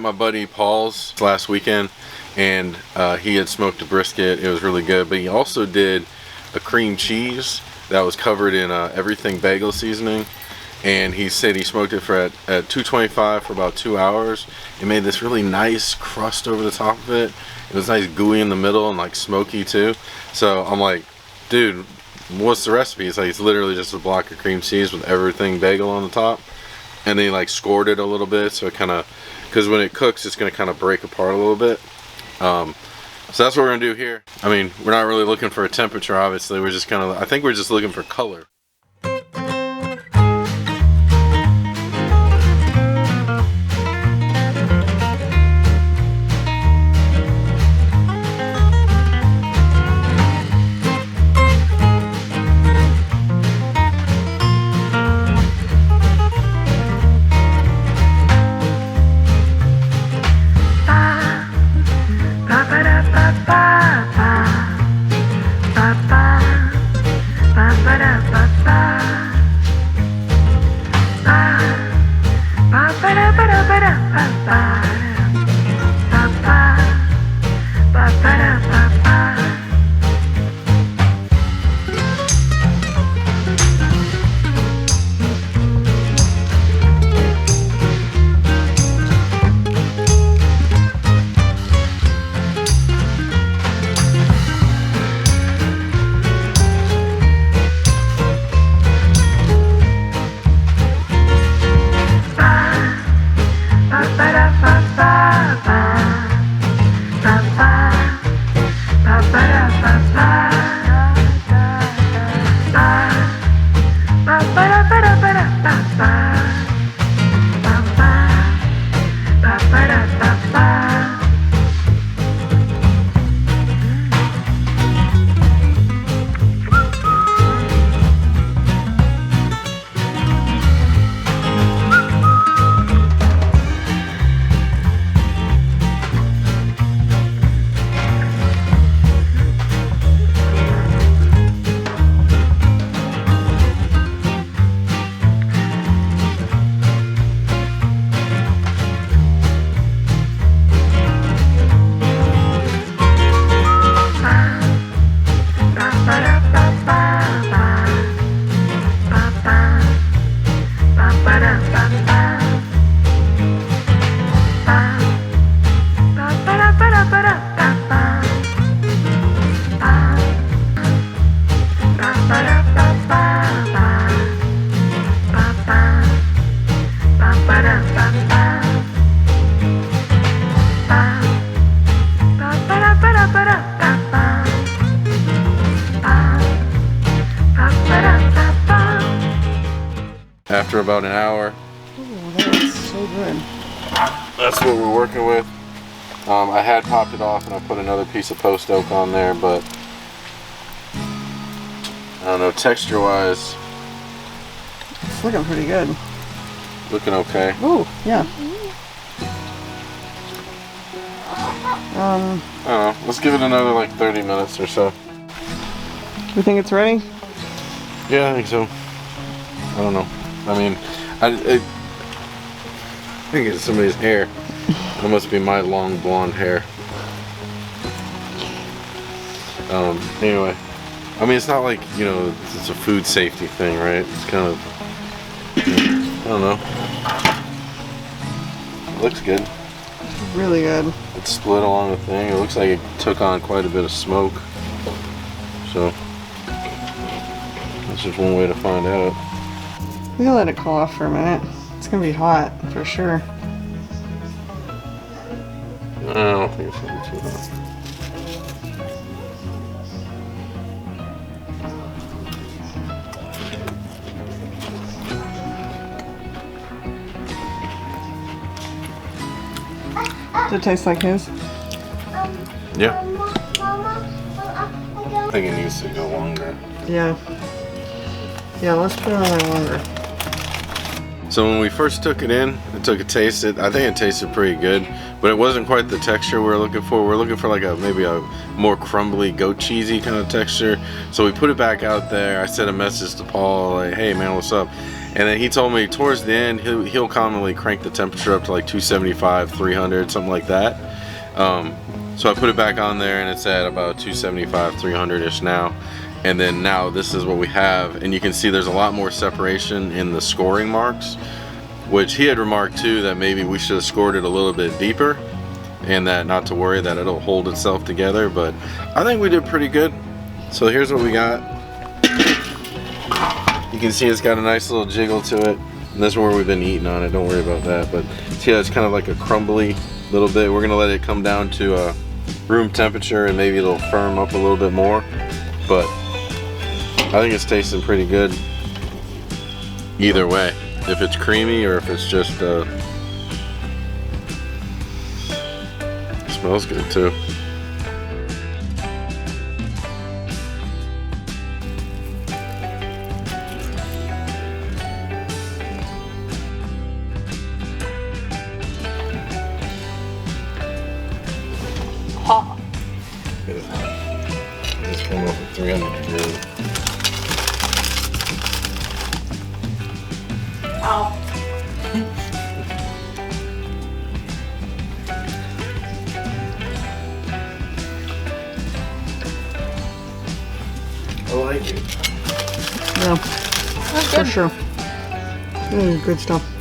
my buddy Paul's last weekend, and he had smoked a brisket. It was really good, but he also did a cream cheese that was covered in everything bagel seasoning, and he said he smoked it for at 225 for about 2 hours. It made this really nice crust over the top of it. It was nice gooey in the middle and like smoky too. So I'm like, dude, what's the recipe? It's like, it's literally just a block of cream cheese with everything bagel on the top, and then he like scored it a little bit, so it kind of, because when it cooks it's going to kind of break apart a little bit. So that's what we're gonna do here. I mean, we're not really looking for a temperature, obviously. We're just kind of, I think we're just looking for color. After about an hour. Oh, that looks so good. That's what we're working with. I had popped it off and I put another piece of post oak on there, but I don't know, texture wise, It's looking pretty good. looking okay. Oh, yeah. I don't know, let's give it another like 30 minutes or so. You think it's ready? Yeah, I think so. I don't know. I mean, I think it's somebody's hair. It must be my long blonde hair. Anyway, I mean, it's not like, you know, it's a food safety thing, right? It's kind of, I don't know. It looks good. Really good. It's split along the thing. It looks like it took on quite a bit of smoke. So, that's just one way to find out. We can let it cool off for a minute. It's gonna be hot for sure. I don't think it's gonna be too hot. Does it taste like his? Yeah. I think it needs to go longer. Yeah. Yeah, let's put it on there longer. So when we first took it in, I took a taste. I think it tasted pretty good, but it wasn't quite the texture we were looking for. We're looking for like maybe a more crumbly goat cheesy kind of texture. So we put it back out there. I sent a message to Paul like, hey man, what's up? And then he told me towards the end he'll commonly crank the temperature up to like 275, 300, something like that. So I put it back on there and it's at about 275, 300-ish now. And then now this is what we have, and you can see there's a lot more separation in the scoring marks, which he had remarked too that maybe we should have scored it a little bit deeper, and that not to worry that it'll hold itself together, but I think we did pretty good. So here's what we got. You can see it's got a nice little jiggle to it, and this is where we've been eating on it, don't worry about that. But see how it's kind of like a crumbly little bit. We're gonna let it come down to room temperature and maybe it'll firm up a little bit more, but I think it's tasting pretty good either way, if it's creamy or if it's just smells good too. Hot. It is hot. It just came off at 300 degrees. Ow. I like it. Yeah, for sure. Good stuff.